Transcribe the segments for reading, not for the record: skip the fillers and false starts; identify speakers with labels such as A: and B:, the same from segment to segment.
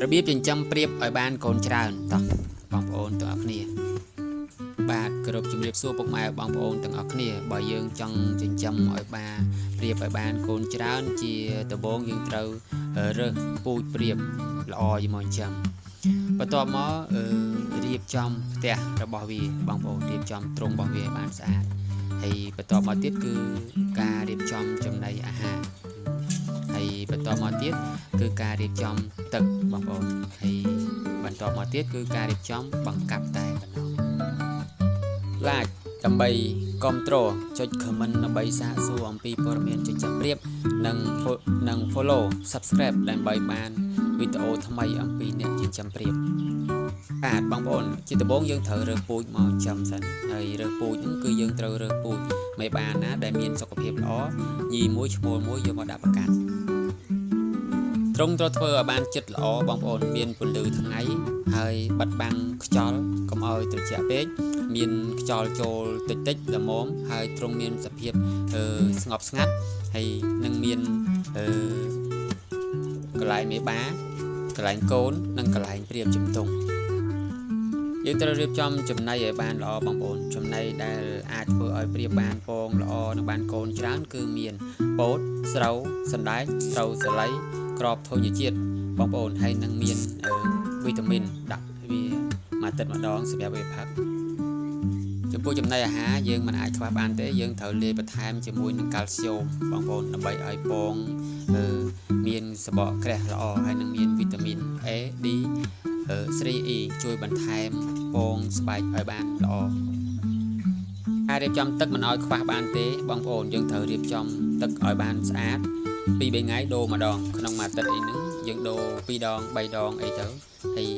A: របៀបចិញ្ចឹមព្រៀបឲ្យបានកូនច្រើនតោះបងប្អូនទាំងអស់គ្នាបាទគោរពជំរាបសួរពុកម៉ែបងប្អូនទាំងអស់គ្នាបើយើងចង់ចិញ្ចឹមឲ្យបានព្រៀបឲ្យបានកូនច្រើនជាដំបូងយើងត្រូវរើសពូជព្រៀបល្អយកមកចិញ្ចឹមបន្ទាប់មករៀបចំផ្ទះរបស់វាបងប្អូនរៀបចំទ្រុងរបស់វាឲ្យបានស្អាតហើយបន្ទាប់មកទៀតគឺការរៀបចំចំណីអាហារហើយបន្តមកទៀតគឺការរៀបចំទឹកបងប្អូនហើយបន្តមកទៀតគឺការរៀបចំបង្កាប់តែប៉ុណ្ណោះ like ដើម្បីគ្រប់គ្រងចុច comment ដើម្បីសាកសួរអំពីព័ត៌មានចិញ្ចឹមព្រៀបនិង follow subscribe ដើម្បីបានវីដេអូថ្មីអំពីអ្នកចិញ្ចឹមព្រៀបបាទបងប្អូនជាដំបូងយើងត្រូវរើសពូជមកចិញ្ចឹមសិនហើយរើសពូជហ្នឹងគឺយើងត្រូវរើសពូជមេបានណាដែលមានសុខភាពល្អញីមួយឈ្មោលមួយយកមកដាក់បង្កាត់ទ្រុងត្រូវធ្វើឲ្យបានចិត្តល្អបងប្អូនមានពន្លឺថ្ងៃហើយបិទបាំងខ្យល់កុំឲ្យត្រជាក់ពេកមានខ្យល់ចូលតិចល្មមហើយទ្រុងមានសភាពស្ងប់ស្ងាត់ហើយនឹងមានកន្លែងមេបាកន្លែងកូននិងកន្លែងព្រៀបជំទង់យើងត្រូវរៀបចំចំណីឲ្យបានល្អបងប្អូនចំណីដែលអាចធ្វើឲ្យព្រៀបបានពងល្អនិងបានកូនច្រើនគឺមានពោតស្រូវសណ្តែកស្រូវសាលីក្របធញ្ញជាតិបងប្អូនហើយនឹងមានវីតាមីនដាក់វាមួយអាទិត្យម្ដងសម្រាប់វាផឹកចំពោះចំណីអាហារយើងមិនអាចខ្វះបានទេយើងត្រូវលាយបន្ថែមជាមួយនឹងកាល់ស្យូមបងប្អូនដើម្បីឲ្យពងមានសបកក្រាស់ល្អហើយនឹងមានវីតាមីន A D 3E ជួយបន្ថែមពងស្បែកឲ្យបានល្អការរៀបចំទឹកមិនឲ្យខ្វះបានទេបងប្អូនយើងត្រូវរៀបចំទឹកឲ្យបានស្អាត2-3ថ្ងៃដូរម្ដងក្នុងមួយអាទិត្យអីហ្នឹងយើងដូរ2 ដង 3 ដងអីទៅហើយ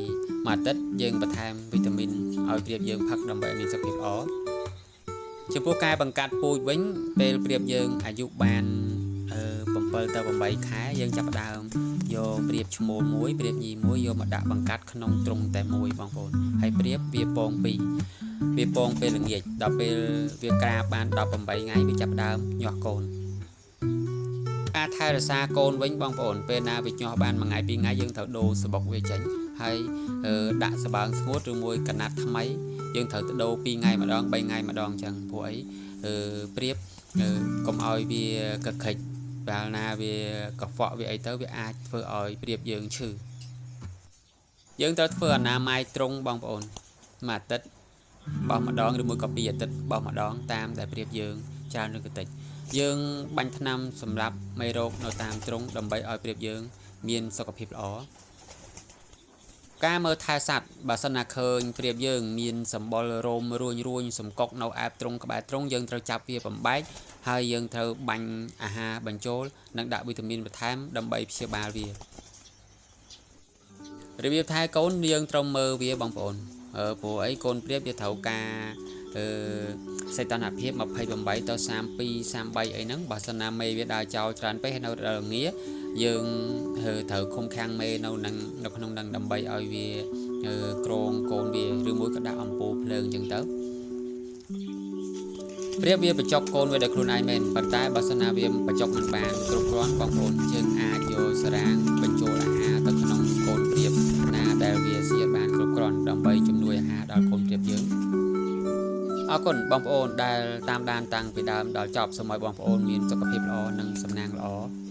A: មួយអាទិត្យយើងបន្ថែមវីតាមីនឲ្យព្រៀបយើងផឹកដើម្បីឲ្យមានសុខភាពល្អចំពោះការបង្កាត់ពូជវិញពេលព្រៀបយើងអាយុបាន7 ទៅ 8 ខែយើងចាប់ផ្ដើមយកព្រៀបឈ្មោលមួយព្រៀបញីមួយយកមកដាក់បង្កាត់ក្នុងទ្រុងតែមួយបងប្អូនហើយព្រៀបវាពង2វាពងពេលល្ងាចដល់ពេលវាក្រាបបាន18ថ្ងៃវាចាប់ផ្ដើមញាស់កូនការថែរក្សាកូនវិញបងប្អូនពេលណាវាញាស់បាន1ថ្ងៃ2ថ្ងៃយើងត្រូវដូរសបុកវាចេញហើយដាក់សបើងស្ងួតឬមួយកណាត់ថ្មីយើងត្រូវទៅដូរ2ថ្ងៃម្ដង3ថ្ងៃម្ដងអញ្ចឹងព្រោះអីព្រៀបកុំឲ្យវាកខិចបែរណាវាកខ្វក់វាអីទៅវាអាចធ្វើឲ្យព្រៀបយើងឈឺយើងត្រូវធ្វើអនាម័យទ្រុងបងប្អូនមួយអាទិត្យបោះម្ដងឬមួយក៏2អាទិត្យបោះម្ដងតាមតែព្រៀបយើងច្រើនឬក៏តិចយើងបាញ់ថ្នាំសម្រាប់មេរោគនៅតាមទ្រុងដើម្បីឲ្យព្រៀបយើងមានសុខភាពល្អការមើលថែសត្វបើសិនណាឃើញព្រៀបយើងមានសម្បុររោមរួញសម្កុកនៅអែបទ្រុងក្បែរទ្រុងយើងត្រូវចាប់វាបំបែកហើយយើងត្រូវបាញ់អាហារបញ្ចូលនិងដាក់វីតាមីនបន្ថែមដើម្បីព្យាបាលវារបៀបថែកូនយើងត្រូវមើលវាបងប្អូនព្រោះអីកូនព្រៀបវាត្រូវការសីតុណ្ហភាព28 ទៅ 32 33អីហ្នឹងបើសិនណាមេវាដើរចោលច្រើនពេកហើយនៅរងាយើងត្រូវឃុំខាំងមេនៅក្នុងនឹងដើម្បីឲ្យវាក្រងកូនវាឬមួយក៏ដាក់អំពូលភ្លើងអញ្ចឹងទៅព្រៀបវាបញ្ចុកកូនវាដោយខ្លួនឯងមែនប៉ុន្តែបើសិនណាវាបញ្ចុកមិនបានគ្រប់គ្រាន់បងប្អូនយើងអាចយកសារ៉ាងបញ្ចូលអាហារទៅក្នុងកូនព្រៀបណាដែលវាសៀតបានគ្រប់គ្រាន់ដើម្បីជំនួយអាហារដល់កូនព្រៀបយើងអរគុណបងប្អូនដែលតាមដានតាំងពីដើមដល់ចប់សូមឲ្យបងប្អូនមានសុខភាពល្អនិងសំណាងល្អ